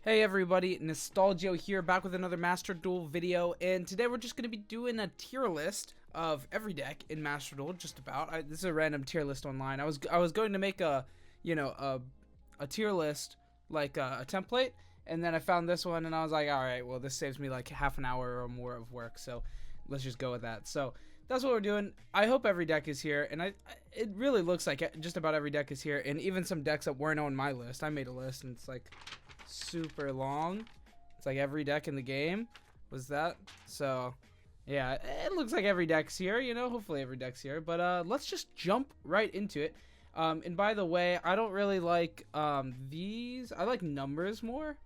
Hey everybody, Nostal-Gi-Oh here, back with another Master Duel video, and today we're just going to be doing a tier list of every deck in Master Duel, just about. This is a random tier list online. I was going to make a tier list, like a template, and then I found this one, and I was like, alright, well this saves me like half an hour or more of work, so let's just go with that. So that's what we're doing. I hope every deck is here, and it really looks like just about every deck is here, and even some decks that weren't on my list. I made a list, and it's like super long. It's like every deck in the game was that. So yeah, it looks like every deck's here, hopefully every deck's here, but let's just jump right into it. And by the way, I don't really like these. I like numbers more.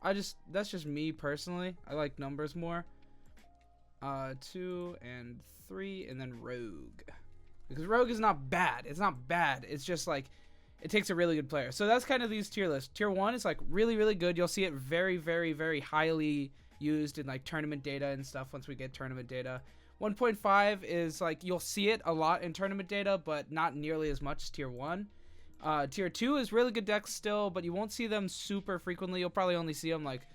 That's just me personally. I like numbers more. 2 and 3 and then Rogue, because Rogue is not bad. It's not bad. It's just like it takes a really good player. So that's kind of these tier lists. Tier 1 is like really, really good. You'll see it very, very, very highly used in like tournament data and stuff once we get tournament data. 1.5 is like you'll see it a lot in tournament data, but not nearly as much as Tier 1. Tier 2 is really good decks still, but you won't see them super frequently. You'll probably only see them like,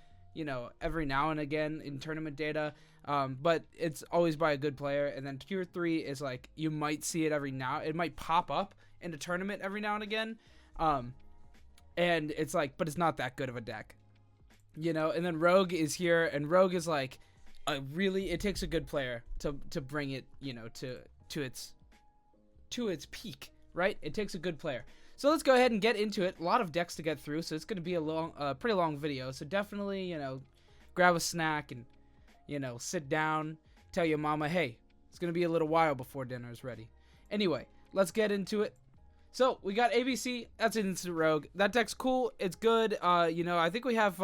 every now and again in tournament data. But it's always by a good player. And then Tier 3 is like you might see it every now. It might pop up in a tournament every now and again, and it's like, but it's not that good of a deck, and then Rogue is here, and Rogue is like it takes a good player to bring it, to its peak, right? It takes a good player. So let's go ahead and get into it. A lot of decks to get through, so it's going to be a pretty long video, so definitely, grab a snack and, sit down, tell your mama, hey, it's going to be a little while before dinner is ready. Anyway, let's get into it. So we got ABC. That's an instant rogue. That deck's cool. It's good. I think we have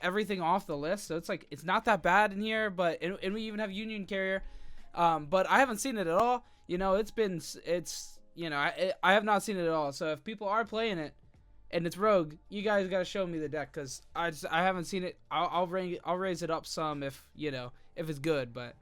everything off the list. So it's like it's not that bad in here. But and we even have Union Carrier. But I haven't seen it at all. I have not seen it at all. So if people are playing it and it's rogue, you guys gotta show me the deck, because I haven't seen it. I'll raise it up some if it's good, but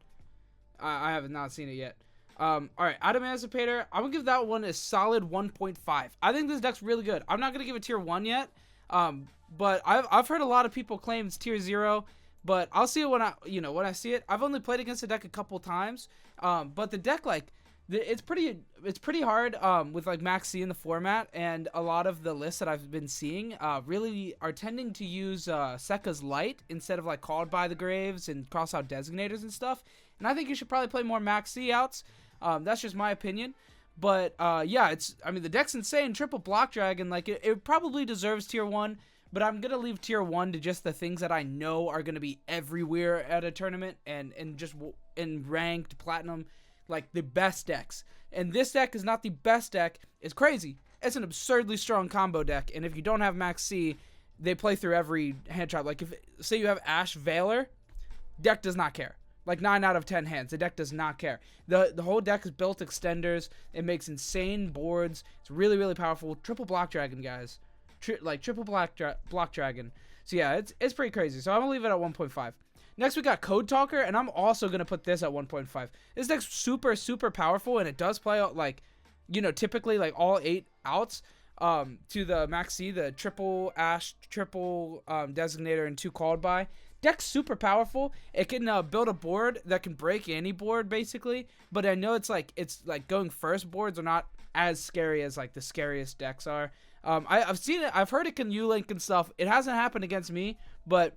I have not seen it yet. Alright, Adamantipator, I'm gonna give that one a solid 1.5. I think this deck's really good. I'm not gonna give it tier 1 yet, but I've heard a lot of people claim it's tier 0, but I'll see it when I see it. I've only played against the deck a couple times, but the deck, like, it's pretty hard with like Max C in the format, and a lot of the lists that I've been seeing really are tending to use Sekka's Light instead of like Called by the Graves and cross out Designators and stuff. And I think you should probably play more Max C outs. That's just my opinion, but yeah, the deck's insane. Triple Block Dragon, like it probably deserves tier 1, but I'm gonna leave tier 1 to just the things that I know are gonna be everywhere at a tournament and just in ranked platinum, like the best decks. And this deck is not the best deck. It's crazy. It's an absurdly strong combo deck, and if you don't have Max C, they play through every hand trap. Like if say you have Ash Veiler, deck does not care. Like 9 out of 10 hands, the deck does not care. The whole deck is built extenders. It makes insane boards. It's really, really powerful. Triple Block Dragon, guys. Triple Block Dragon. So yeah, it's pretty crazy. So I'm gonna leave it at 1.5. Next we got Code Talker, and I'm also gonna put this at 1.5. This deck's super, super powerful, and it does play out like, typically like all 8 outs to the Max C, the triple Ash, triple Designator, and 2 Called by. Deck's super powerful. It can build a board that can break any board basically, but I know it's like going first boards are not as scary as like the scariest decks are. I've seen it. I've heard it can U-Link and stuff. It hasn't happened against me, but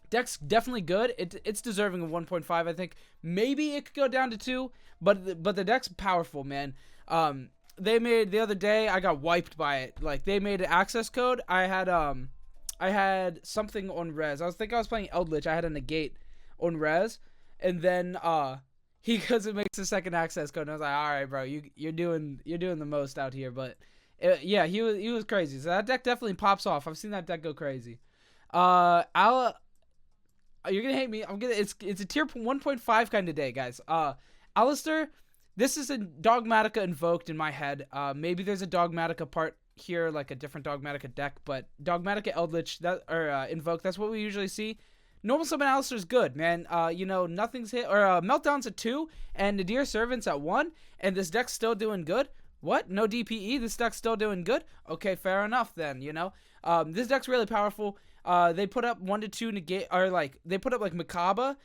deck's definitely good. It's deserving of 1.5. I think maybe it could go down to 2, but the deck's powerful, man. They made the other day, I got wiped by it. Like they made an access code. I had something on res. I was playing Eldritch. I had a negate on res, and then he goes and makes a second access code. And I was like, all right, bro, you're doing the most out here. But yeah, he was crazy. So that deck definitely pops off. I've seen that deck go crazy. You're gonna hate me. It's a tier 1.5 kind of day, guys. Alistair, this is a Dogmatica invoked in my head. Maybe there's a Dogmatica part here, like a different Dogmatica deck, but Dogmatica Eldritch Invoke, that's what we usually see. Normal Summon Alistair's good, man. Nothing's hit, or Meltdown's at 2, and Nadir Servant's at 1, and this deck's still doing good. What? No DPE? This deck's still doing good? Okay, fair enough then, this deck's really powerful. They put up 1 to 2 negate, or like they put up like Makaba,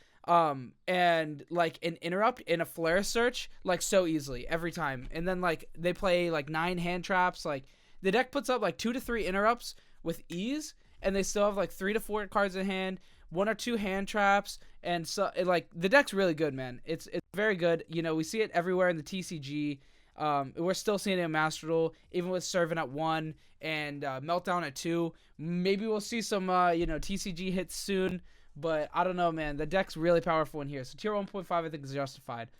and like an interrupt and a flare search, like so easily every time. And then like they play like 9 hand traps. Like the deck puts up like 2 to 3 interrupts with ease, and they still have like 3 to 4 cards in hand, 1 or 2 hand traps, and so like the deck's really good, man. It's very good. We see it everywhere in the TCG. We're still seeing it in Master Duel, even with Servant at 1 and Meltdown at 2. Maybe we'll see some TCG hits soon, but I don't know, man. The deck's really powerful in here. So tier 1.5 I think is justified.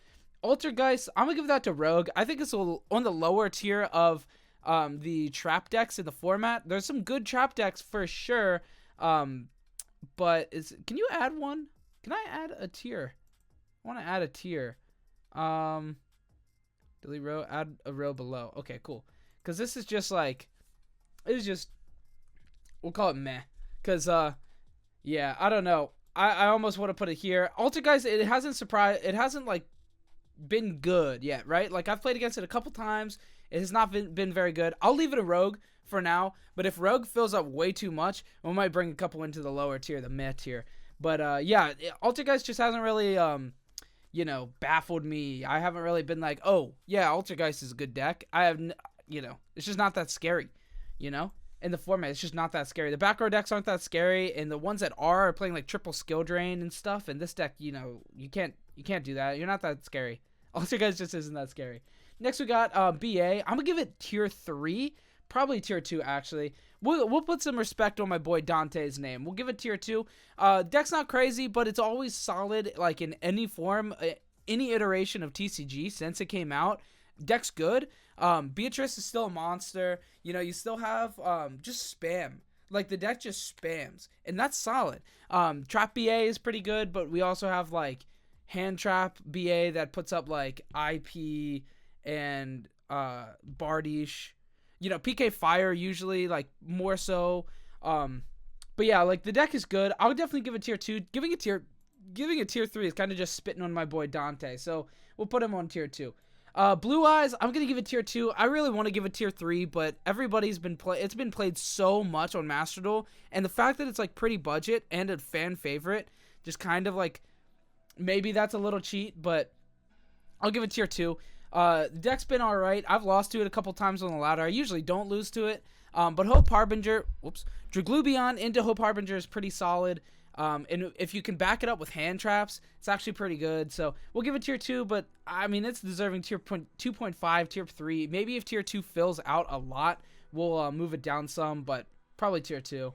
Altergeist, I'm gonna give that to Rogue. I think it's on the lower tier of the trap decks in the format. There's some good trap decks for sure, but can you add one? Can I add a tier? I want to add a tier. Delete row, add a row below. Okay, cool. Because this is just like, we'll call it meh. Because, yeah, I don't know. I almost want to put it here. Altergeist, it hasn't like been good yet, right? Like I've played against it a couple times. It has not been very good. I'll leave it a Rogue for now. But if Rogue fills up way too much, we might bring a couple into the lower tier, the meh tier. But yeah, Altergeist just hasn't really baffled me. I haven't really been like, oh yeah, Altergeist is a good deck. It's just not that scary, in the format. It's just not that scary. The back row decks aren't that scary, and the ones that are playing like triple skill drain and stuff. And this deck, you can't do that. You're not that scary. Altergeist just isn't that scary. Next we got BA. I'm gonna give it tier 3, probably tier 2 actually. We'll put some respect on my boy Dante's name. We'll give it tier 2. Deck's not crazy, but it's always solid, like in any form, any iteration of TCG since it came out. Deck's good. Beatrice is still a monster. You still have just spam. Like the deck just spams, and that's solid. Trap BA is pretty good, but we also have like hand trap BA that puts up like IP and Bardiche. PK Fire usually, like, more so. But yeah, like, the deck is good. I would definitely give it tier 2. Giving it tier 3 is kind of just spitting on my boy Dante. So we'll put him on tier 2. Blue Eyes, I'm going to give it tier 2. I really want to give it tier 3, but it's been played so much on Master Duel. And the fact that it's, like, pretty budget and a fan favorite, just kind of, like, maybe that's a little cheat, but I'll give it tier 2. The deck's been alright. I've lost to it a couple times on the ladder. I usually don't lose to it. But Hope Harbinger, Draglubion into Hope Harbinger is pretty solid. And if you can back it up with hand traps, it's actually pretty good. So we'll give it tier 2, but I mean, it's deserving tier 2.5, tier 3. Maybe if tier 2 fills out a lot, we'll move it down some, but probably tier 2.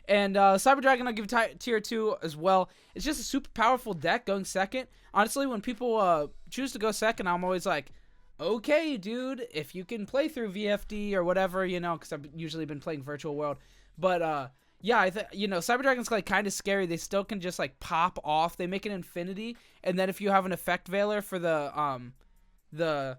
And Cyber Dragon, I'll give tier 2 as well. It's just a super powerful deck going second. Honestly, when people choose to go second, I'm always like, okay, dude, if you can play through VFD or whatever, because I've usually been playing Virtual World. But yeah, Cyber Dragon's like kind of scary. They still can just like pop off. They make an infinity, and then if you have an effect veiler for the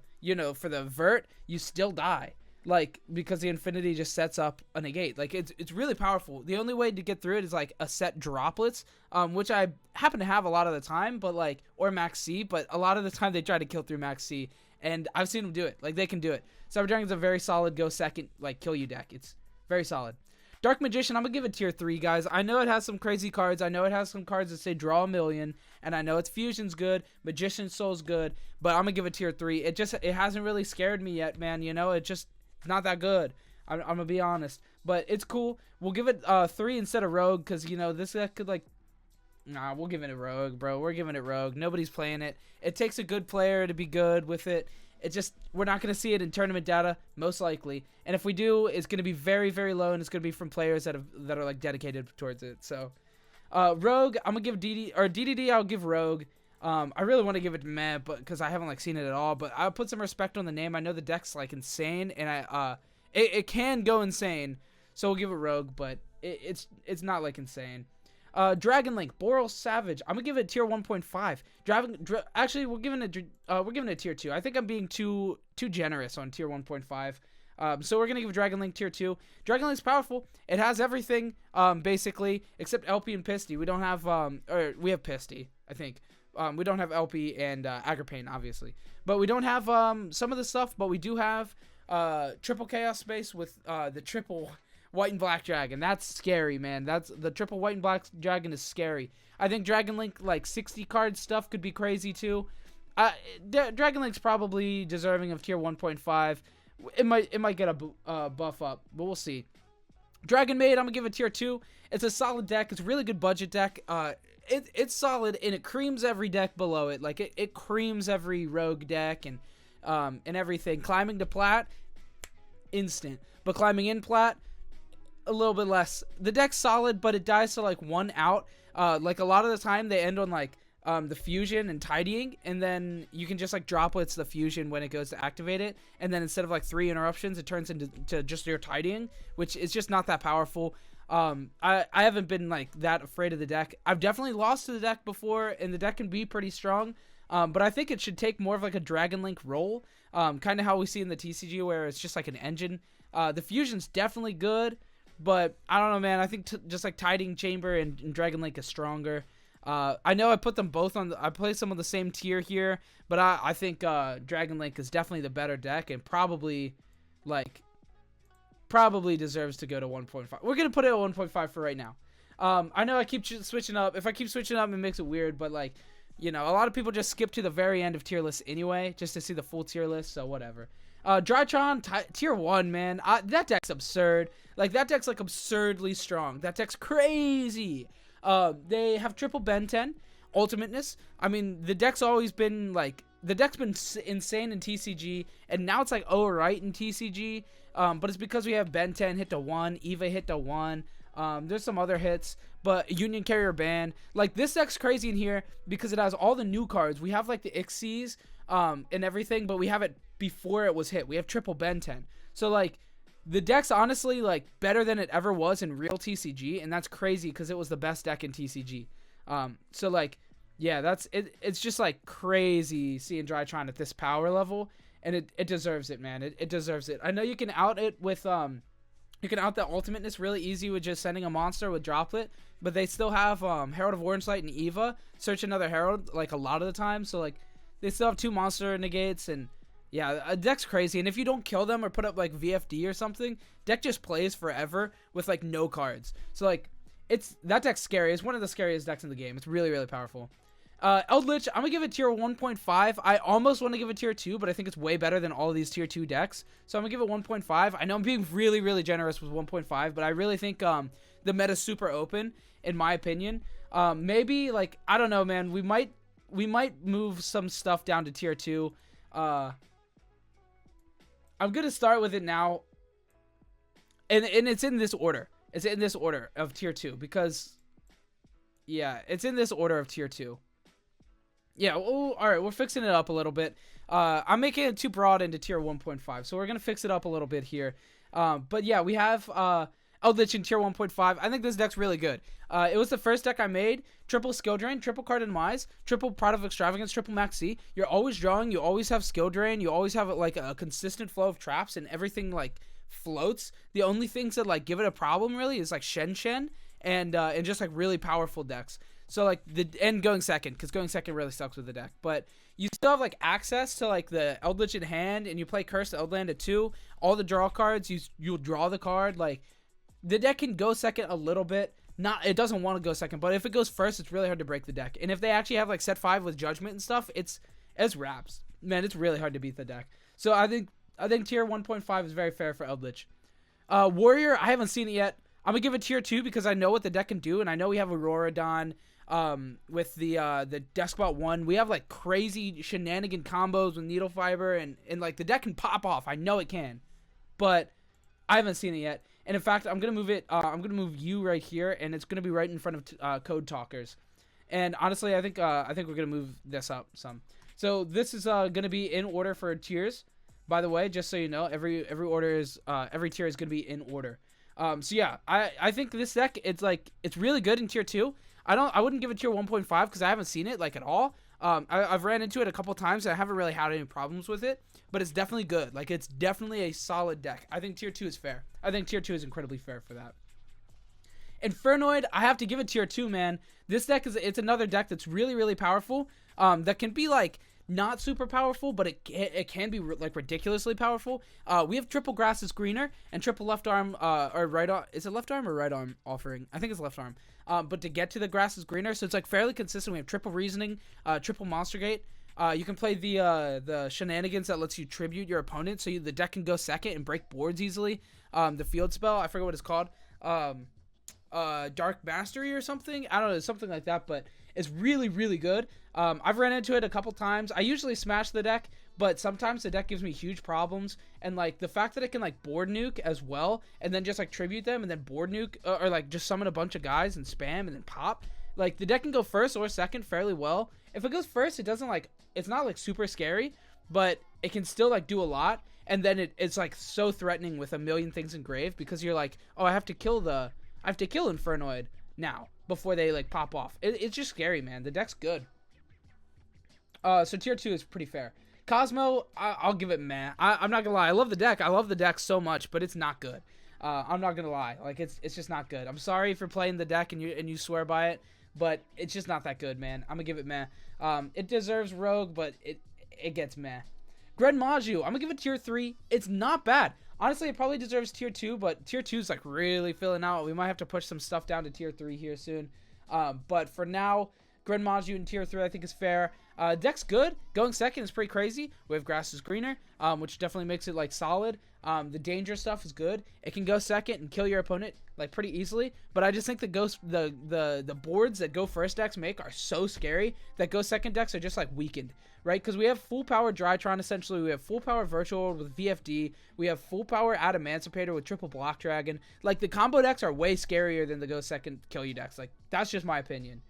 vert, you still die. Like, because the infinity just sets up a negate. Like, it's really powerful. The only way to get through it is, like, a set droplets, which I happen to have a lot of the time, but, like, or Max C, but a lot of the time they try to kill through Max C, and I've seen them do it. Like, they can do it. Cyber Dragon's a very solid go second, like, kill you deck. It's very solid. Dark Magician, I'm going to give it tier 3, guys. I know it has some crazy cards. I know it has some cards that say draw a million, and I know its Fusion's good, Magician's Soul's good, but I'm going to give it tier 3. It hasn't really scared me yet, man, It's not that good. I'm gonna be honest, but it's cool. We'll give it 3 instead of Rogue, because this deck could we'll give it a Rogue, bro. We're giving it Rogue. Nobody's playing it. It takes a good player to be good with it. We're not gonna see it in tournament data, most likely, and if we do, it's gonna be very, very low, and it's gonna be from players that are like dedicated towards it. So Rogue, I'm gonna give DDD, I'll give Rogue. I really want to give it meh, but because I haven't seen it at all. But I'll put some respect on the name. I know the deck's like insane, and it can go insane. So we'll give it Rogue, but it's not like insane. Dragon Link, Boral Savage. I'm gonna give it tier 1.5. Actually, we're giving it tier 2. I think I'm being too generous on tier 1.5. So we're gonna give Dragon Link tier 2. Dragon Link's powerful. It has everything, basically, except LP and Pisty. We don't have or we have Pisty, I think. We don't have LP and Agripane, obviously, but we don't have some of the stuff. But we do have triple Chaos Space with the triple White and Black Dragon. That's scary, man. That's the triple White and Black Dragon is scary. I think Dragon Link like 60 card stuff could be crazy too. Dragon Link's probably deserving of tier 1.5. It might get a buff up, but we'll see. Dragon Maid, I'm gonna give it tier 2. It's a solid deck. It's a really good budget deck. It's solid, and it creams every deck below it. Like it creams every rogue deck and everything. Climbing to plat, instant. But climbing in plat, a little bit less. The deck's solid, but it dies to like 1 out. Like a lot of the time, they end on like the fusion and tidying, and then you can just like droplets the fusion when it goes to activate it, and then instead of like 3 interruptions, it turns into just your tidying, which is just not that powerful. I haven't been like that afraid of the deck. I've definitely lost to the deck before, and the deck can be pretty strong. But I think it should take more of like a Dragon Link role, kind of how we see in the TCG where it's just like an engine. The fusion's definitely good, but I don't know, man. I think just like Tidying Chamber and Dragon Link is stronger. I know I put them both on. I placed them on the same tier here, but I think Dragon Link is definitely the better deck and probably deserves to go to 1.5. We're gonna put it at 1.5 for right now. I know I keep switching up. If I keep switching up, it makes it weird, but like, you know, a lot of people just skip to the very end of tier lists anyway, just to see the full tier list. So whatever. Drytron tier 1, man. That deck's absurd. Like that deck's like absurdly strong. That deck's crazy. They have triple Ben 10, ultimateness. I mean, the deck's always been like, the deck's been insane in TCG, and now it's like alright in TCG. But it's because we have Ben 10 hit to 1, Eva hit to 1. There's some other hits, but Union Carrier Ban. Like this deck's crazy in here because it has all the new cards. We have like the Ixies, and everything, but we have it before it was hit. We have triple Ben 10. So like, the deck's honestly like better than it ever was in real TCG, and that's crazy because it was the best deck in TCG. So like, yeah, that's it. It's just like crazy seeing Drytron at this power level, and it deserves it, man. It deserves it. I know you can out it with you can out the ultimateness really easy with just sending a monster with droplet, but they still have Herald of Orange Light and Eva search another Herald like a lot of the time. So like, they still have 2 monster negates and. Yeah, a deck's crazy, and if you don't kill them or put up like VFD or something, deck just plays forever with like no cards. So like, that deck's scary. It's one of the scariest decks in the game. It's really, really powerful. Eldritch, I'm gonna give it tier 1.5. I almost want to give it tier 2, but I think it's way better than all of these tier 2 decks. So I'm gonna give it 1.5. I know I'm being really, really generous with 1.5, but I really think the meta's super open, in my opinion. Maybe like, I don't know, man. We might move some stuff down to tier 2. I'm going to start with it now, and it's in this order. It's in this order of tier 2, because, yeah, it's in this order of tier 2. Yeah, all right, we're fixing it up a little bit. I'm making it too broad into tier 1.5, so we're going to fix it up a little bit here. But yeah, we have Eldritch in tier 1.5. I think this deck's really good. It was the first deck I made. Triple skill drain, triple card and Demise, triple Pride of Extravagance, triple Max C. You're always drawing, you always have skill drain, you always have like a consistent flow of traps, and everything like floats. The only things that like give it a problem really is like Shen and just like really powerful decks. So like and going second, because going second really sucks with the deck. But you still have like access to like the Eldritch in hand, and you play Cursed Eldland at 2. All the draw cards, you'll draw the card. Like, the deck can go second a little bit. It doesn't want to go second, but if it goes first, it's really hard to break the deck. And if they actually have like set 5 with Judgment and stuff, it's wraps. Man, it's really hard to beat the deck. So I think tier 1.5 is very fair for Eldritch. Warrior, I haven't seen it yet. I'm gonna give it tier 2 because I know what the deck can do, and I know we have Auroradon with the Deskbot 1. We have like crazy shenanigan combos with Needle Fiber, and like the deck can pop off. I know it can, but I haven't seen it yet. And in fact, I'm gonna move it. I'm gonna move you right here, and it's gonna be right in front of Code Talkers. And honestly, I think we're gonna move this up some. So this is gonna be in order for tiers. By the way, just so you know, every tier is gonna be in order. So yeah, I think this deck, it's really good in tier 2. I wouldn't give it tier 1.5 because I haven't seen it like at all. I've ran into it a couple times and I haven't really had any problems with it, but it's definitely good. Like, it's definitely a solid deck. I think tier 2 is fair. I think tier 2 is incredibly fair for that. Infernoid, I have to give it tier 2, man. This deck it's another deck that's really, really powerful. That can be like not super powerful, but it can be like ridiculously powerful. We have triple grass is greener and triple left arm or right arm. Is it left arm or right arm offering? I think it's left arm. But to get to the grass is greener, so it's like fairly consistent. We have triple reasoning, triple monster gate. You can play the shenanigans that lets you tribute your opponent, so the deck can go second and break boards easily. The field spell, I forget what it's called. Dark Mastery or something. I don't know, something like that, but it's really, really good. I've ran into it a couple times. I usually smash the deck, but sometimes the deck gives me huge problems, and like the fact that it can like board nuke as well, and then just like tribute them, and then board nuke, or like just summon a bunch of guys and spam and then pop. Like the deck can go first or second fairly well. If it goes first, it doesn't like, it's not like super scary, but it can still like do a lot. And then it's like so threatening with a million things engraved, because you're like, oh, I have to kill Infernoid now before they like pop off. It's just scary, man. The deck's good. So tier 2 is pretty fair. Cosmo, I'll give it meh. I'm not gonna lie. I love the deck. I love the deck so much, but it's not good. I'm not gonna lie. Like it's just not good. I'm sorry for playing the deck and you swear by it, but it's just not that good, man. I'm gonna give it meh. It deserves Rogue, but it gets meh. Gren Maju, I'm gonna give it tier 3. It's not bad. Honestly, it probably deserves tier 2, but tier 2 is like really filling out. We might have to push some stuff down to tier 3 here soon. But for now, Gren Maju in tier 3 I think is fair. Deck's good. Going second is pretty crazy. We have Grass is Greener, which definitely makes it like solid. The danger stuff is good. It can go second and kill your opponent like pretty easily. But I just think the boards that go first decks make are so scary that go second decks are just like weakened, right? Because we have full power Drytron essentially. We have full power Virtual with VFD. We have full power Adamancipator with triple Block Dragon. Like the combo decks are way scarier than the go second kill you decks. Like that's just my opinion.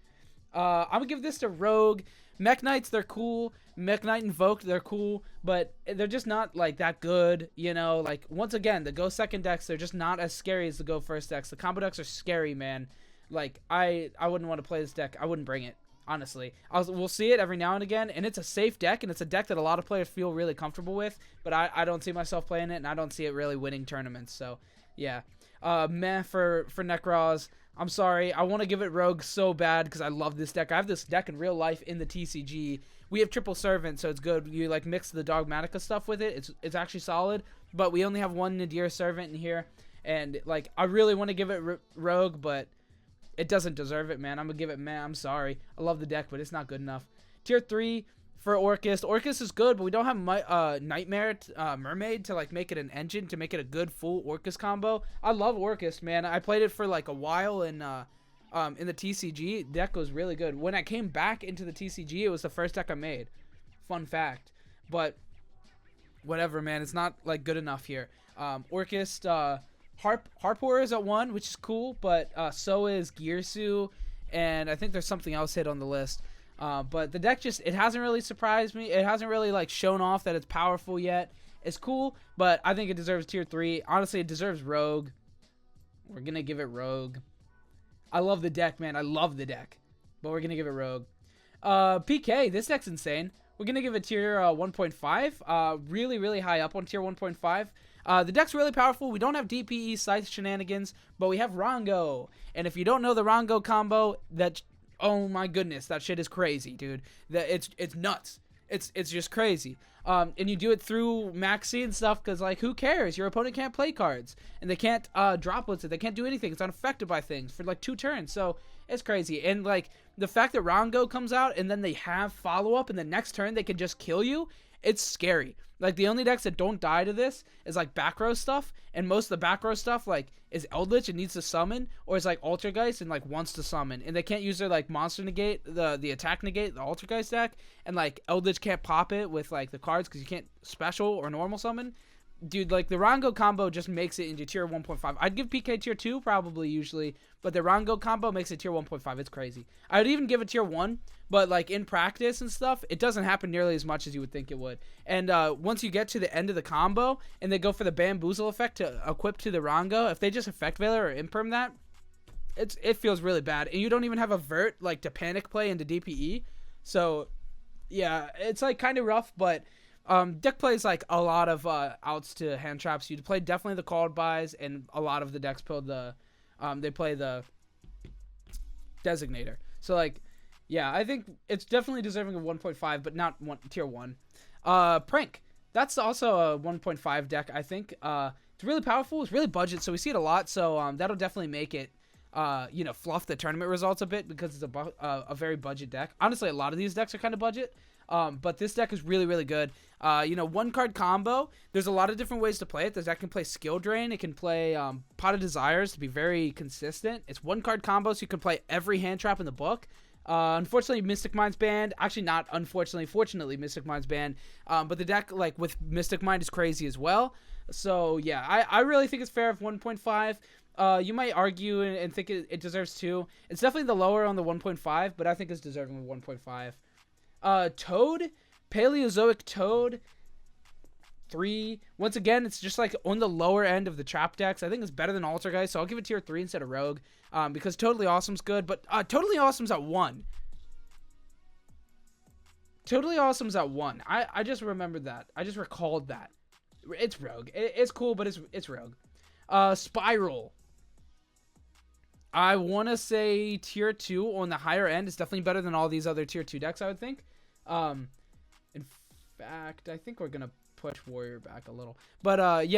I'm gonna give this to Rogue. Mech Knights, they're cool. Mech Knight Invoked, they're cool, but they're just not like that good, you know. Like once again, the go second decks, they're just not as scary as the go first decks. The combo decks are scary, man. Like I wouldn't want to play this deck. I wouldn't bring it, honestly. We'll see it every now and again, and it's a safe deck, and it's a deck that a lot of players feel really comfortable with. But I don't see myself playing it, and I don't see it really winning tournaments. So yeah, meh for Necros. I'm sorry. I want to give it Rogue so bad because I love this deck. I have this deck in real life in the TCG. We have triple Servant, so it's good. You like mix the Dogmatica stuff with it. It's actually solid. But we only have one Nadir Servant in here, and like I really want to give it Rogue, but it doesn't deserve it, man. I'm gonna give it meh. I'm sorry. I love the deck, but it's not good enough. Tier 3 for Orchest. Orchest is good, but we don't have Nightmare Mermaid to like make it an engine to make it a good full Orchest combo. I love Orchest, man. I played it for like a while in the TCG. Deck was really good. When I came back into the TCG, it was the first deck I made. Fun fact. But whatever, man. It's not like good enough here. Orchest, Harpor is at 1, which is cool, but so is Gearsu, and I think there's something else hit on the list. But the deck it hasn't really surprised me. It hasn't really like shown off that it's powerful yet. It's cool, but I think it deserves tier 3. Honestly, it deserves Rogue. We're gonna give it Rogue. I love the deck, man. I love the deck, but we're gonna give it Rogue. PK, this deck's insane. We're gonna give it tier 1.5. Really, really high up on tier 1.5. The deck's really powerful. We don't have DPE Scythe shenanigans, but we have Rongo. And if you don't know the Rongo combo, oh my goodness, that shit is crazy, dude. It's nuts. It's just crazy. And you do it through Maxi and stuff because, like, who cares? Your opponent can't play cards. And they can't drop with it. They can't do anything. It's unaffected by things for, like, 2 turns. So, it's crazy. And, like, the fact that Rongo comes out and then they have follow-up and the next turn they can just kill you, it's scary. Like, the only decks that don't die to this is, like, back row stuff. And most of the back row stuff, like, is Eldritch and needs to summon. Or is, like, Altergeist and, like, wants to summon. And they can't use their, like, monster negate, the attack negate, the Altergeist deck. And, like, Eldritch can't pop it with, like, the cards because you can't special or normal summon. Dude, like, the Rongo combo just makes it into tier 1.5. I'd give PK tier 2 probably usually. But the Rongo combo makes it tier 1.5. It's crazy. I would even give it tier 1. But, like, in practice and stuff, it doesn't happen nearly as much as you would think it would. And once you get to the end of the combo and they go for the Bamboozle effect to equip to the Rongo, if they just Effect Veiler or Imperm that, it feels really bad. And you don't even have a Vert, like, to panic play into DPE. So, yeah, it's, like, kind of rough. But deck plays, like, a lot of outs to hand traps. You play definitely the called buys, and a lot of the decks play the Designator. So like, yeah, I think it's definitely deserving of 1.5, but not tier 1. Prank. That's also a 1.5 deck, I think. It's really powerful. It's really budget, so we see it a lot. So that'll definitely make it, fluff the tournament results a bit because it's a very budget deck. Honestly, a lot of these decks are kind of budget. But this deck is really, really good. One card combo. There's a lot of different ways to play it. This deck can play Skill Drain. It can play Pot of Desires to be very consistent. It's one card combo, so you can play every hand trap in the book. Unfortunately, Mystic Mind's banned. Actually, not unfortunately. Fortunately, Mystic Mind's banned. But the deck, like, with Mystic Mind is crazy as well. So, yeah, I really think it's fair of 1.5. You might argue and think it deserves 2. It's definitely the lower on the 1.5, but I think it's deserving of 1.5. Toad. Paleozoic Toad. 3. Once again, it's just, like, on the lower end of the trap decks. I think it's better than Altergeist, so I'll give it tier 3 instead of Rogue. Because Totally Awesome's good, but Totally Awesome's at 1. Totally Awesome's at 1. I just remembered that. I just recalled that. It's Rogue. It's cool, but it's Rogue. Spiral. I want to say tier 2 on the higher end. It's definitely better than all these other tier 2 decks, I would think. In fact, I think we're going to push Warrior back a little. But, that's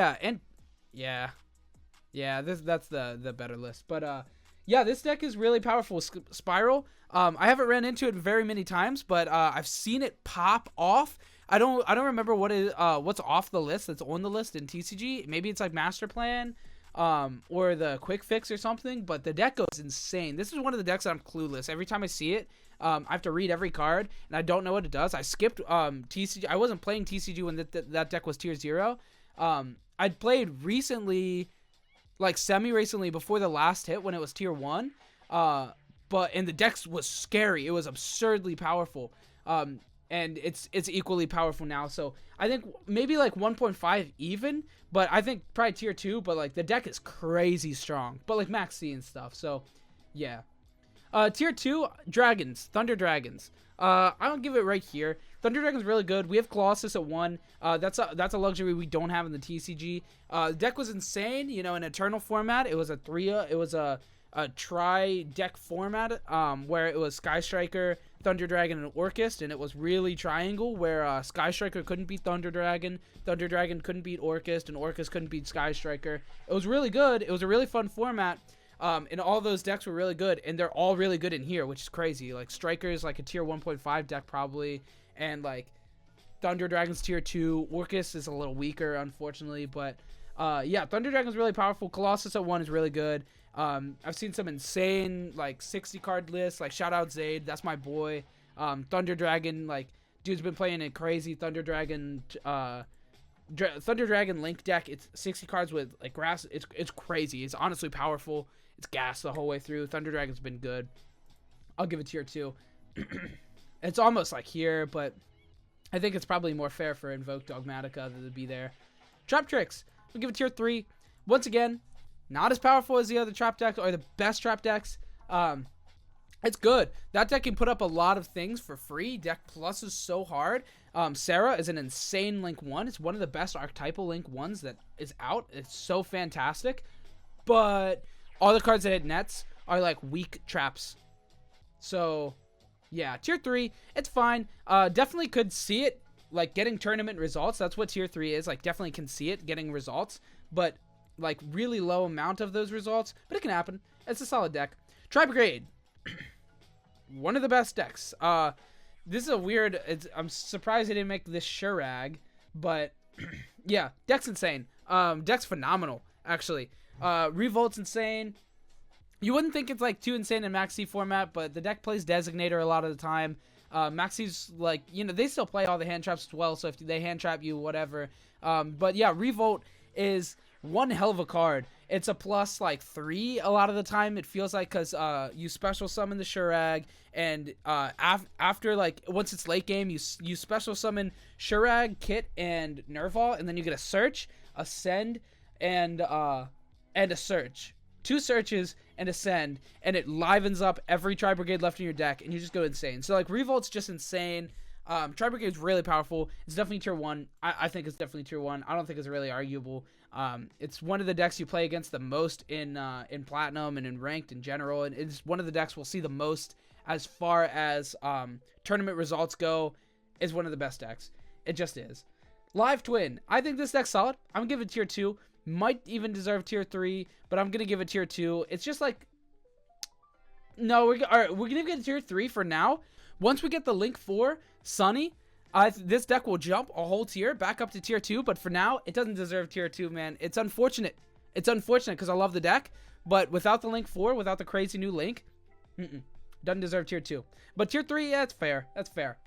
the better list. But, this deck is really powerful. Spiral. I haven't ran into it very many times, but I've seen it pop off. I don't remember what's off the list that's on the list in TCG. Maybe it's like Master Plan, or the Quick Fix or something. But the deck goes insane. This is one of the decks that I'm clueless. Every time I see it, I have to read every card, and I don't know what it does. I skipped TCG. I wasn't playing TCG when that deck was tier 0. I'd played recently, like semi-recently before the last hit when it was tier 1. And the deck was scary. It was absurdly powerful. And it's equally powerful now. So I think maybe like 1.5 even, but I think probably tier 2. But like the deck is crazy strong, but like max C and stuff. So yeah. Tier 2, Dragons, Thunder Dragons. I don't give it right here. Thunder Dragon's really good. We have Colossus at 1. That's a luxury we don't have in the TCG. The deck was insane. In Eternal format, it was a tri-deck format, where it was Sky Striker, Thunder Dragon, and Orchest, and it was really triangle, where Sky Striker couldn't beat Thunder Dragon couldn't beat Orchest, and Orchest couldn't beat Sky Striker. It was really good. It was a really fun format. And all those decks were really good, and they're all really good in here, which is crazy. Like, Striker is like a tier 1.5 deck probably, and like Thunder Dragon's tier 2. Orchest is a little weaker, unfortunately, but Thunder Dragon's really powerful. Colossus at 1 is really good. I've seen some insane like 60 card lists, like shout out Zayd, that's my boy. Thunder Dragon, like dude's been playing a crazy Thunder Dragon Link deck. It's 60 cards with like grass. It's crazy. It's honestly powerful. It's gas the whole way through. Thunder Dragon's been good. I'll give it tier 2. It's almost like here, but I think it's probably more fair for Invoke Dogmatica to be there. Trap Tricks, I'll give it tier 3. Once again, not as powerful as the other trap decks or the best trap decks. It's good. That deck can put up a lot of things for free. Deck Plus is so hard. Sarah is an insane Link 1. It's one of the best archetypal Link 1s that is out. It's so fantastic. But all the cards that hit nets are like weak traps. So, yeah. Tier 3, it's fine. Definitely could see it like getting tournament results. That's what tier 3 is. Like, definitely can see it getting results. But, like, really low amount of those results. But it can happen. It's a solid deck. Tri-Brigade. One of the best decks. This is a weird... I'm surprised I didn't make this Shurag. But, yeah. Deck's insane. Deck's phenomenal, actually. Revolt's insane. You wouldn't think it's, like, too insane in Maxi format, but the deck plays Designator a lot of the time. Maxi's, like, they still play all the hand traps as well, so if they hand trap you, whatever. But, yeah, Revolt is one hell of a card. It's a plus, like, 3 a lot of the time, it feels like, because you special summon the Shurag, and after, like, once it's late game, you special summon Shurag, Kit, and Nerval, and then you get a Search, a Send, and a Search. 2 searches and a send, and it livens up every Tri-Brigade left in your deck, and you just go insane. So, like, Revolt's just insane. Tri-Brigade is really powerful. It's definitely tier 1. I think it's definitely tier 1. I don't think it's really arguable. It's one of the decks you play against the most in Platinum and in Ranked in general. And it's one of the decks we'll see the most as far as tournament results go. Is one of the best decks. It just is. Live Twin. I think this deck's solid. I'm going to give it tier 2. Might even deserve tier 3, but I'm going to give it tier 2. It's just like... No, we're going to get tier 3 for now. Once we get the Link 4, Sunny, this deck will jump a whole tier back up to tier 2. But for now, it doesn't deserve tier 2, man. It's unfortunate. It's unfortunate because I love the deck. But without the Link 4, without the crazy new Link, doesn't deserve tier 2. But tier 3, yeah, it's fair. That's fair.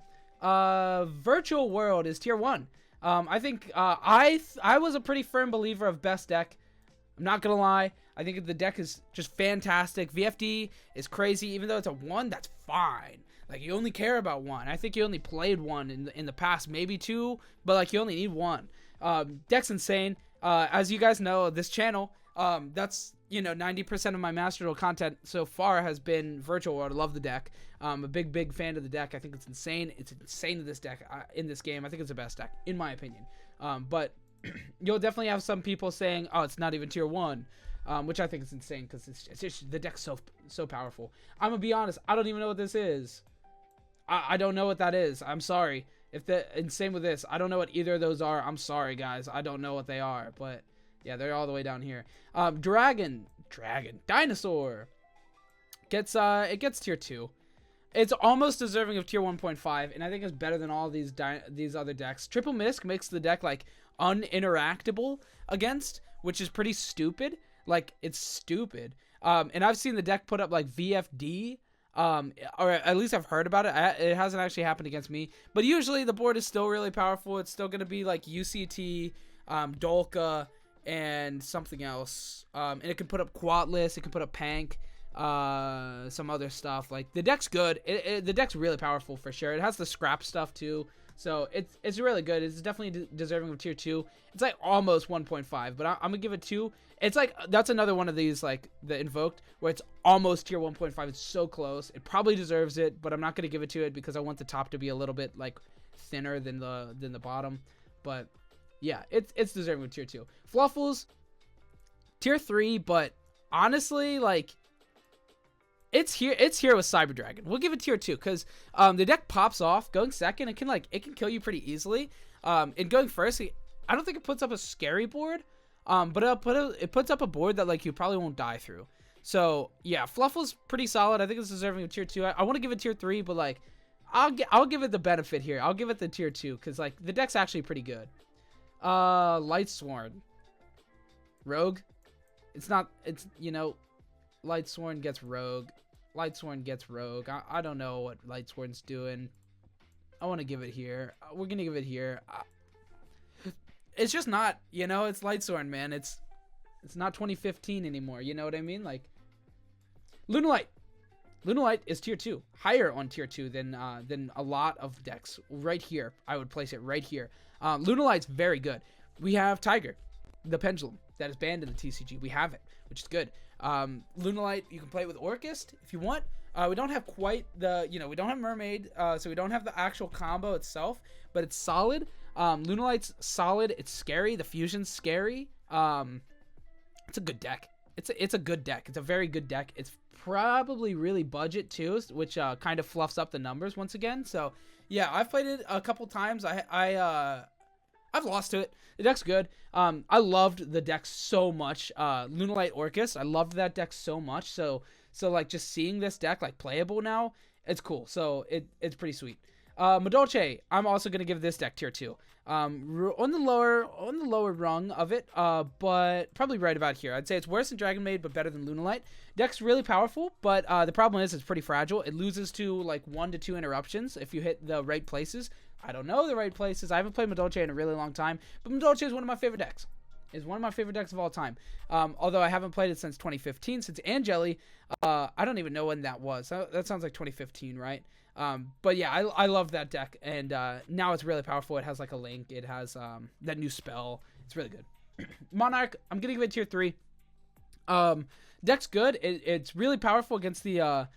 Virtual World is tier 1. I think I was a pretty firm believer of best deck. I'm not gonna lie. I think the deck is just fantastic. VFD is crazy. Even though it's a 1, that's fine. Like, you only care about 1. I think you only played 1 in the past, maybe 2, but like you only need 1. Deck's insane. As you guys know, this channel, that's 90% of my Master Duel content so far has been Virtual World. I love the deck. I'm a big fan of the deck. I think it's insane. It's insane to this deck in this game. I think it's the best deck in my opinion. But you'll definitely have some people saying, "Oh, it's not even tier 1," which I think is insane because it's just, the deck's so powerful. I'm gonna be honest. I don't even know what this is. I don't know what that is. I'm sorry. And same with this. I don't know what either of those are. I'm sorry, guys. I don't know what they are. But yeah, they're all the way down here. Dinosaur gets it gets tier 2. It's almost deserving of tier 1.5, and I think it's better than all these other decks. Triple Misc makes the deck like uninteractable against, which is pretty stupid. Like, it's stupid. And I've seen the deck put up like VFD. Or at least I've heard about it. It hasn't actually happened against me, but usually the board is still really powerful. It's still going to be like UCT, Dolka, and something else. And it can put up Quatless, it can put up Pank, some other stuff. Like, the deck's good. The deck's really powerful for sure. It has the scrap stuff too, so it's really good. It's definitely deserving of tier 2. It's like almost 1.5, but I'm gonna give it 2. It's like, that's another one of these, like the Invoked, where it's almost tier 1.5. It's so close. It probably deserves it, but I'm not gonna give it to it because I want the top to be a little bit like thinner than the bottom. But yeah, it's deserving of tier 2. Fluffles, tier 3, but honestly, like, it's here with Cyber Dragon. We'll give it tier 2 because the deck pops off. Going second, it can kill you pretty easily. And going first, I don't think it puts up a scary board. But it puts up a board that like you probably won't die through. So yeah, Fluffle's pretty solid. I think it's deserving of tier 2. I want to give it tier 3, but like I'll give it the benefit here. I'll give it the tier 2 because like the deck's actually pretty good. Lightsworn, Rogue. It's Lightsworn gets Rogue. Lightsworn gets Rogue. I don't know what Lightsworn's doing. I want to give it here. We're gonna give it here. It's just not, it's Lightsworn, man. It's not 2015 anymore. You know what I mean? Like, Lunalight. Lunalight is tier 2, higher on tier 2 than a lot of decks. Right here, I would place it right here. Lunalight's very good. We have Tiger, the Pendulum, that is banned in the TCG. We have it, which is good. Lunalight, you can play it with Orchest if you want. We don't have quite the, we don't have Mermaid, so we don't have the actual combo itself, but it's solid. Lunalight's solid. It's scary. The fusion's scary. It's a good deck. It's a good deck. It's a very good deck. It's probably really budget too, which kind of fluffs up the numbers once again. So yeah, I've played it a couple times. I've lost to it. The deck's good. I loved the deck so much. Lunalight Orchest, I loved that deck so much. So like just seeing this deck like playable now, it's cool. So it's pretty sweet. Madolche, I'm also gonna give this deck tier 2. On the lower rung of it, but probably right about here. I'd say it's worse than Dragon Maid, but better than Lunalight. Deck's really powerful, but the problem is it's pretty fragile. It loses to like 1 to 2 interruptions if you hit the right places. I don't know the right places. I haven't played Madolche in a really long time, but Madolche is one of my favorite decks. It's one of my favorite decks of all time. Although I haven't played it since 2015, since Angeli. I don't even know when that was. That sounds like 2015, right? But yeah, I love that deck, and now it's really powerful. It has like a link. It has that new spell. It's really good. Monarch, I'm gonna give it tier 3. Deck's good. It's really powerful against the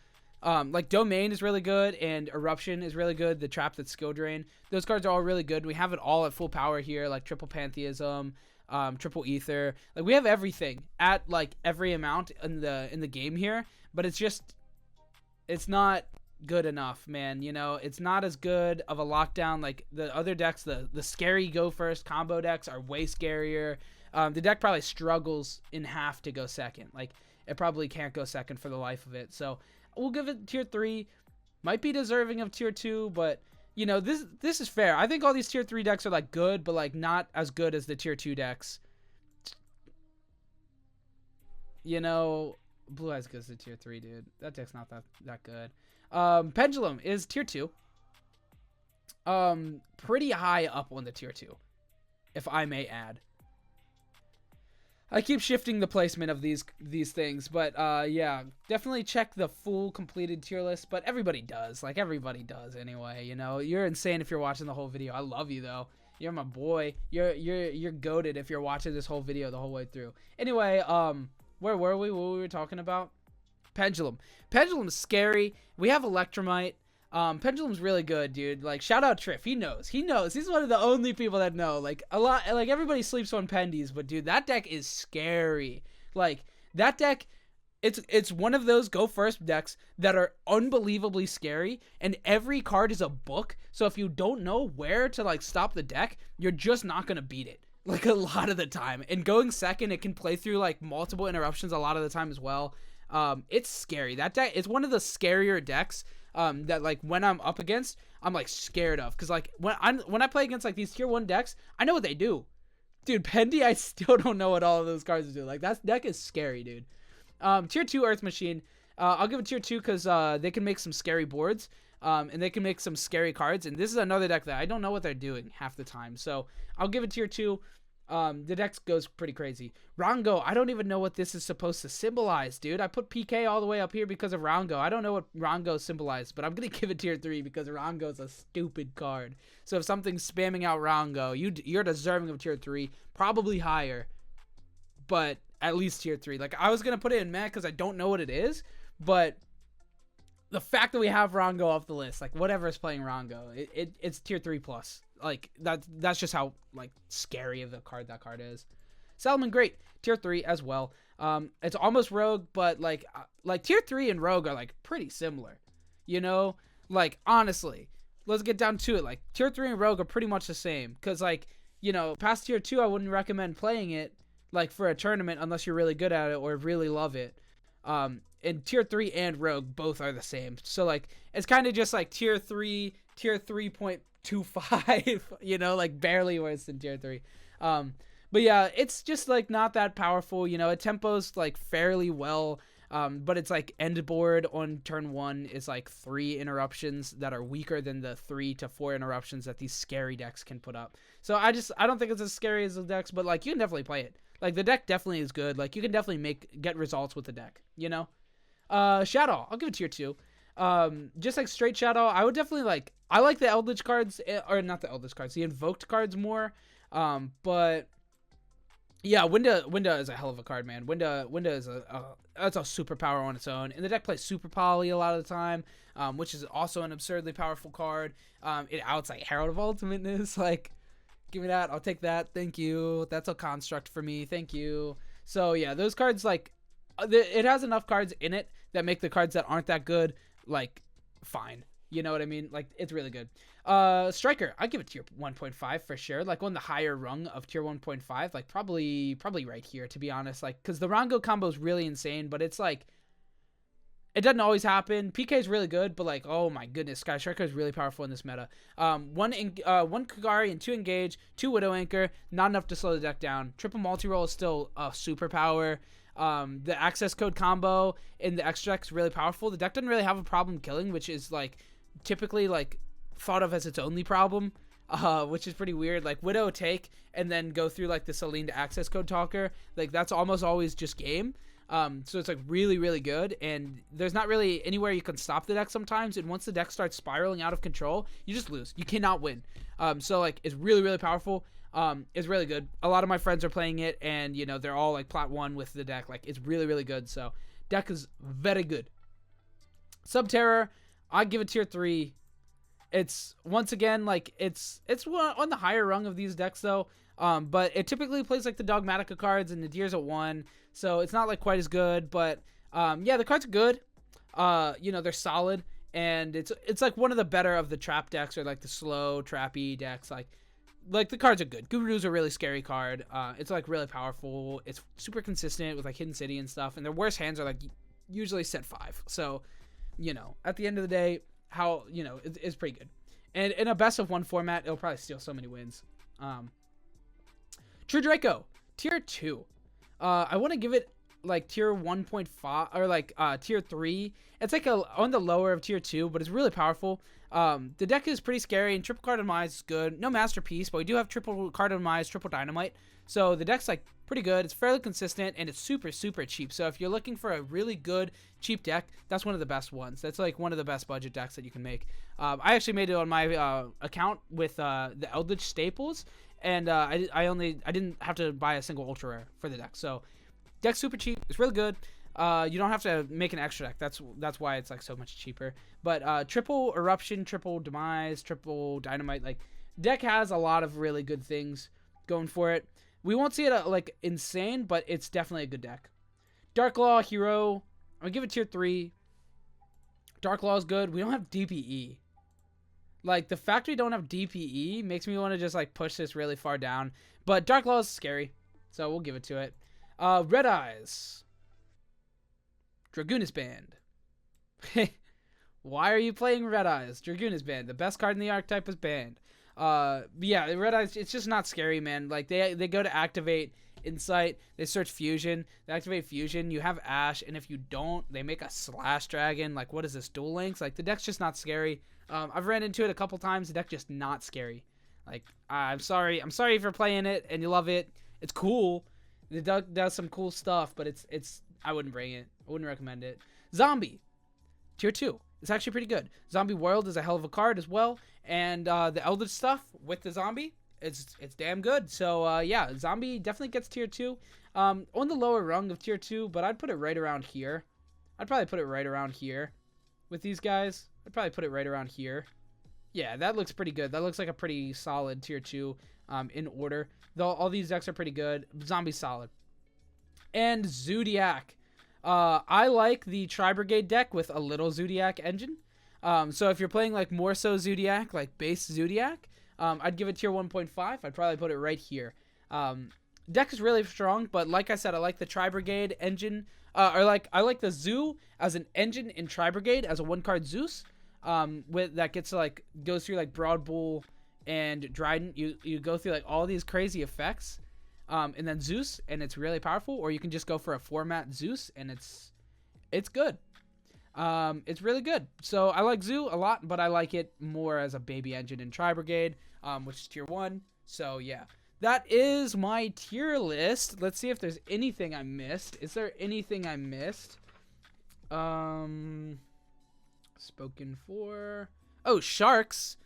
Like Domain is really good, and Eruption is really good. The Trap that's Skill Drain. Those cards are all really good. We have it all at full power here, like Triple Pantheism, Triple Ether. Like we have everything at like every amount in the game here, but it's not good enough, man. You know, it's not as good of a lockdown. Like the other decks, the scary go first combo decks are way scarier. The deck probably struggles in half to go second. Like it probably can't go second for the life of it. So we'll give it tier 3. Might be deserving of tier 2, but you know, this is fair. I think all these tier 3 decks are like good, but like not as good as the tier 2 decks. You know, Blue Eyes goes to tier 3, dude. That deck's not that good. Pendulum is tier 2. Pretty high up on the tier 2, if I may add. I keep shifting the placement of these things, but yeah, definitely check the full completed tier list. But everybody does, like everybody does anyway. You know, you're insane if you're watching the whole video. I love you though. You're my boy. You're goated if you're watching this whole video the whole way through. Anyway, where were we? What were we talking about? Pendulum. Pendulum's scary. We have Electromite. Pendulum's really good, dude. Like, shout out Triff. He knows. He's one of the only people that know. Like, a lot, like, everybody sleeps on Pendies, but, dude, that deck is scary. Like, that deck, it's one of those go first decks that are unbelievably scary, and every card is a book, so if you don't know where to, like, stop the deck, you're just not gonna beat it. Like, a lot of the time. And going second, it can play through, like, multiple interruptions a lot of the time as well. It's scary. That deck is one of the scarier decks that like when I'm up against, I'm like scared of, because like when I play against like these tier 1 decks, I know what they do, dude. Pendy, I still don't know what all of those cards do. Like that deck is scary, dude. Tier 2 Earth Machine, I'll give it tier 2 because they can make some scary boards, and they can make some scary cards, and this is another deck that I don't know what they're doing half the time, so I'll give it tier 2. The deck goes pretty crazy. Rango, I don't even know what this is supposed to symbolize, dude. I put PK all the way up here because of Rango. I don't know what Rango symbolized, but I'm going to give it tier 3 because Rango is a stupid card. So if something's spamming out Rango, you're deserving of tier 3, probably higher, but at least tier 3. Like, I was going to put it in meh because I don't know what it is, but the fact that we have Rango off the list, like, whatever is playing Rango, it's tier 3 plus. Like, that's just how, like, scary of a card that card is. Salmon, great. Tier 3 as well. It's almost Rogue, but, like tier 3 and Rogue are, like, pretty similar. You know? Like, honestly, let's get down to it. Like, tier 3 and Rogue are pretty much the same. Because, like, you know, past tier 2, I wouldn't recommend playing it, like, for a tournament unless you're really good at it or really love it. And tier 3 and Rogue both are the same. So, like, it's kind of just, like, tier 3.25, you know, like, barely worse than tier 3. But, yeah, it's just, like, not that powerful, you know. It tempos, like, fairly well, but it's, like, end board on turn 1 is, like, 3 interruptions that are weaker than the 3 to 4 interruptions that these scary decks can put up. So, I don't think it's as scary as the decks, but, like, you can definitely play it. Like, the deck definitely is good. Like, you can definitely get results with the deck, you know? Shadow, I'll give it tier 2. Just like straight Shadow, I would definitely I like the Eldritch cards, or not the Eldritch cards, the Invoked cards more. But yeah, Winda is a hell of a card, man. Winda is that's a superpower on its own, and the deck plays Super Poly a lot of the time, which is also an absurdly powerful card. It outs like Herald of Ultimateness, like, give me that, I'll take that, thank you. That's a construct for me, thank you. So yeah, those cards, like, it has enough cards in it that make the cards that aren't that good, like, fine. You know what I mean? Like, it's really good. Striker, I'd give it tier 1.5 for sure. Like, on the higher rung of tier 1.5. Like, probably right here, to be honest. Like, because the Rango combo is really insane, but it's like, it doesn't always happen. PK is really good, but, like, oh my goodness, Sky Striker is really powerful in this meta. One Kagari and 2 Engage, 2 Widow Anchor, not enough to slow the deck down. Triple multi-roll is still a superpower. The access code combo in the extra deck is really powerful. The deck doesn't really have a problem killing, which is, like, typically, like, thought of as its only problem, which is pretty weird. Like, Widow take and then go through, like, the Celine to access code talker. Like, that's almost always just game. So it's, like, really, really good, and there's not really anywhere you can stop the deck sometimes, and once the deck starts spiraling out of control, you just lose. You cannot win. So, like, it's really, really powerful. It's really good. A lot of my friends are playing it, and, you know, they're all, like, plat 1 with the deck. Like, it's really, really good. So, deck is very good. Subterror, I'd give it tier 3. It's once again like it's on the higher rung of these decks though. But it typically plays like the Dogmatica cards and the Deers at 1, so it's not like quite as good. But yeah, the cards are good. You know, they're solid, and it's like one of the better of the trap decks, or like the slow trappy decks. Like the cards are good. Guru's a really scary card. It's like really powerful. It's super consistent with like Hidden City and stuff, and their worst hands are like usually set 5. So, you know, at the end of the day, how, you know, it's pretty good. And in a best of 1 format, it'll probably steal so many wins. True Draco, tier 2. I want to give it like tier 1.5 or like tier 3. It's like on the lower of tier 2, but it's really powerful. The deck is pretty scary, and triple card demise is good. No masterpiece, but we do have triple card demise, triple dynamite. So the deck's like pretty good. It's fairly consistent, and it's super, super cheap. So if you're looking for a really good cheap deck, that's one of the best ones. That's like one of the best budget decks that you can make. I actually made it on my account with the Eldritch staples, and I didn't have to buy a single ultra rare for the deck. So deck's super cheap. It's really good. You don't have to make an extra deck. That's why it's like so much cheaper. But triple eruption, triple demise, triple dynamite, like deck has a lot of really good things going for it. We won't see it like insane, but it's definitely a good deck. Dark Law hero, I'll give it tier 3. Dark Law is good. We don't have DPE. Like the fact we don't have DPE makes me want to just like push this really far down. But Dark Law is scary, so we'll give it to it. Red Eyes, Dragoonist Band. Why are you playing Red Eyes? Dragoonist Band, the best card in the archetype is banned. Yeah, Red Eyes, it's just not scary, man. Like they go to activate Insight, they search Fusion, they activate Fusion, you have Ash, and if you don't, they make a Slash Dragon. Like, what is this, Duel Links? Like, the deck's just not scary. I've ran into it a couple times. The deck just not scary. Like, I'm sorry if you're playing it and you love it. It's cool. The deck does some cool stuff, but it's I wouldn't bring it. I wouldn't recommend it. Zombie, tier 2. It's actually pretty good. Zombie World is a hell of a card as well, and the Eldritch stuff with the zombie, it's damn good. So yeah, Zombie definitely gets tier 2. On the lower rung of tier 2, but I'd put it right around here. I'd probably put it right around here with these guys. I'd probably put it right around here. Yeah, that looks pretty good. That looks like a pretty solid tier 2 in order. Though all these decks are pretty good. Zombie's solid. And Zodiac. I like the Tri-Brigade deck with a little Zodiac engine. So if you're playing like more so Zodiac, like base Zodiac, I'd give it tier 1.5. I'd probably put it right here. Deck is really strong, but like I said, I like the Tri-Brigade engine. I like the Zoo as an engine in Tri-Brigade as a 1-card Zeus. With that gets to like goes through like Broad Bull and Dryden. You go through like all these crazy effects. And then Zeus, and it's really powerful. Or you can just go for a format Zeus, and it's good. It's really good. So I like Zoo a lot, but I like it more as a baby engine in Tri-Brigade, which is tier 1. So yeah, that is my tier list. Let's see if there's anything I missed. Is there anything I missed? Spoken for. Oh, Sharks.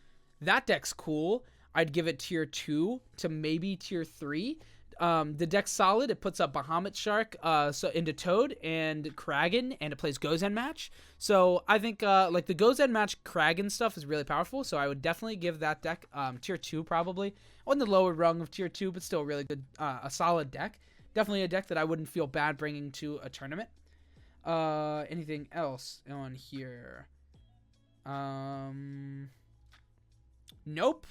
That deck's cool. I'd give it tier 2 to maybe tier 3. The deck's solid. It puts up Bahamut Shark so into Toad and Kragan, and it plays Gozen Match. So I think like the Gozen Match Kragan stuff is really powerful. So I would definitely give that deck tier 2 probably. On the lower rung of tier 2, but still really good, a solid deck. Definitely a deck that I wouldn't feel bad bringing to a tournament. Anything else on here? Nope.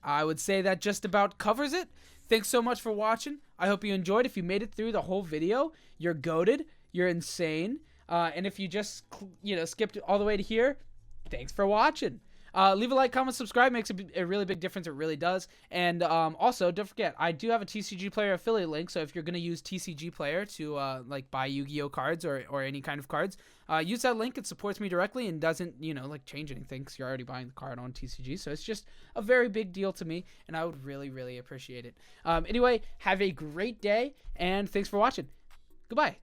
I would say that just about covers it. Thanks so much for watching. I hope you enjoyed. If you made it through the whole video, you're goated. You're insane. And if you just, skipped all the way to here, thanks for watching. Leave a like, comment, subscribe. Makes a really big difference. It really does. And also, don't forget, I do have a TCG Player affiliate link. So if you're going to use TCG Player to like buy Yu-Gi-Oh cards or any kind of cards, use that link. It supports me directly and doesn't, like change anything because you're already buying the card on TCG. So it's just a very big deal to me, and I would really, really appreciate it. Anyway, have a great day, and thanks for watching. Goodbye.